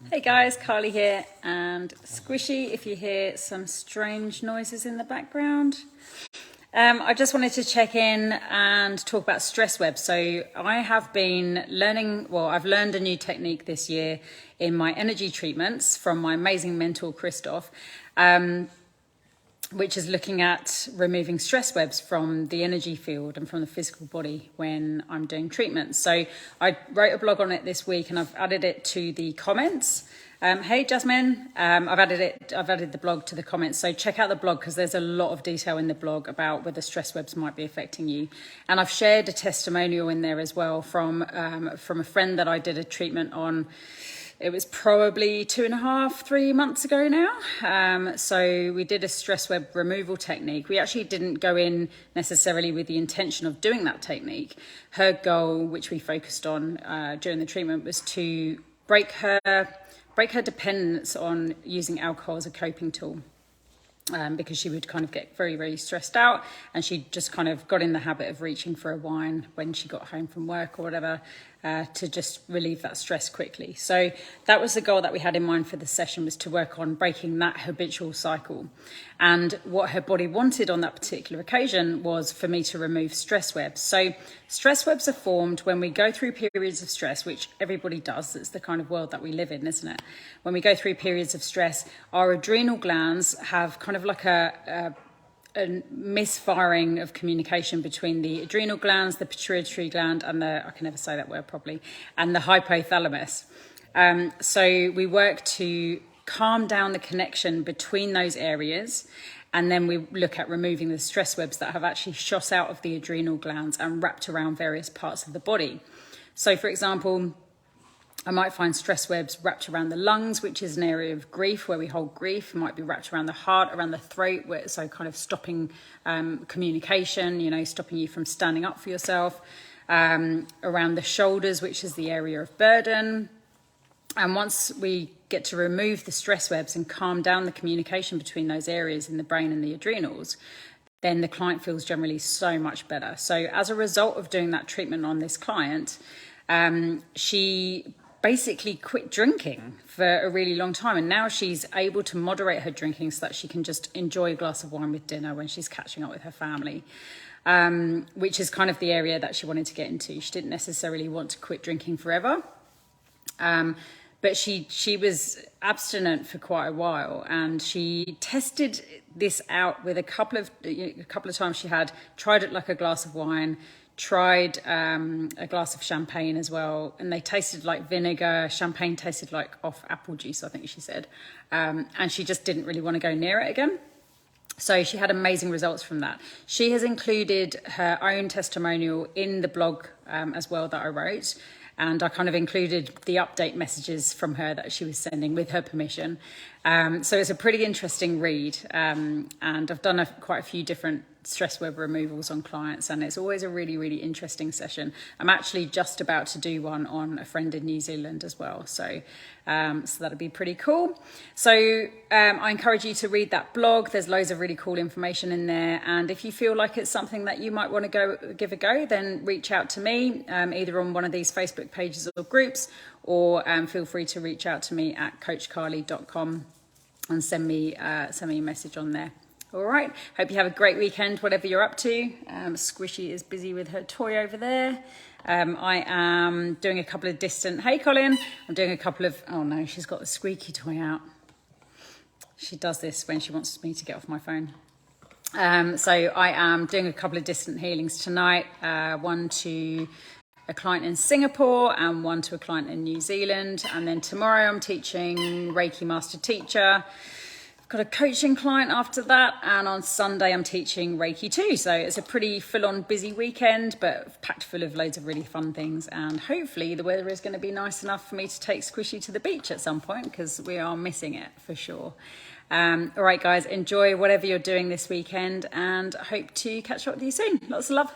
Hey guys, Carly here, and Squishy if you hear some strange noises in the background. I just wanted to check in and talk about stress webs. So I have been learning, I've learned a new technique this year in my energy treatments from my amazing mentor, Christoph. Which is looking at removing stress webs from the energy field and from the physical body when I'm doing treatments. So I wrote a blog on it this week and I've added it to the comments. Hey Jasmine, I've added the blog to the comments. So check out the blog because there's a lot of detail in the blog about whether stress webs might be affecting you. And I've shared a testimonial in there as well from a friend that I did a treatment on. It was probably 2.5, 3 months ago now. So we did a stress web removal technique. We actually didn't go in necessarily with the intention of doing that technique. Her goal, which we focused on during the treatment, was to break her dependence on using alcohol as a coping tool. Because she would kind of get very, very stressed out, and she just kind of got in the habit of reaching for a wine when she got home from work or whatever, to just relieve that stress quickly. So that was the goal that we had in mind for the session, was to work on breaking that habitual cycle. And what her body wanted on that particular occasion was for me to remove stress webs. So stress webs are formed when we go through periods of stress, which everybody does. It's the kind of world that we live in, isn't it? When we go through periods of stress, our adrenal glands have kind of like a misfiring of communication between the adrenal glands, the pituitary gland, and I can never say that word properly, and the hypothalamus. So we work to calm down the connection between those areas, and then we look at removing the stress webs that have actually shot out of the adrenal glands and wrapped around various parts of the body. So for example, I might find stress webs wrapped around the lungs, which is an area of grief, where we hold grief. It might be wrapped around the heart, around the throat, so kind of stopping communication, stopping you from standing up for yourself. Around the shoulders, which is the area of burden. And once we get to remove the stress webs and calm down the communication between those areas in the brain and the adrenals, then the client feels generally so much better. So as a result of doing that treatment on this client, she basically quit drinking for a really long time, and now she's able to moderate her drinking so that she can just enjoy a glass of wine with dinner when she's catching up with her family, which is kind of the area that she wanted to get into. She didn't necessarily want to quit drinking forever, but she was abstinent for quite a while, and she tested this out with a couple of times. She had tried it like a glass of wine, tried a glass of champagne as well, and they tasted like vinegar. Champagne tasted like off apple juice, I think she said, and she just didn't really want to go near it again. So she had amazing results from that. She has included her own testimonial in the blog as well that I wrote, and I kind of included the update messages from her that she was sending with her permission. So it's a pretty interesting read, and I've done quite a few different stress web removals on clients, and it's always a really, really interesting session. I'm actually just about to do one on a friend in New Zealand as well, so that'll be pretty cool. So I encourage you to read that blog. There's loads of really cool information in there, and if you feel like it's something that you might want to go give a go, then reach out to me, either on one of these Facebook pages or groups, or feel free to reach out to me at coachcarly.com and send me a message on there. All right, hope you have a great weekend, whatever you're up to. Squishy is busy with her toy over there. I am doing a couple of hey Colin, I'm doing a couple of, oh no, she's got the squeaky toy out. She does this when she wants me to get off my phone. So I am doing a couple of distant healings tonight, one to a client in Singapore and one to a client in New Zealand. And then tomorrow I'm teaching Reiki Master Teacher. Got a coaching client after that, and on Sunday I'm teaching Reiki too. So it's a pretty full-on busy weekend, but packed full of loads of really fun things, and hopefully the weather is going to be nice enough for me to take Squishy to the beach at some point, because we are missing it for sure. All right guys, enjoy whatever you're doing this weekend, and hope to catch up with you soon. Lots of love.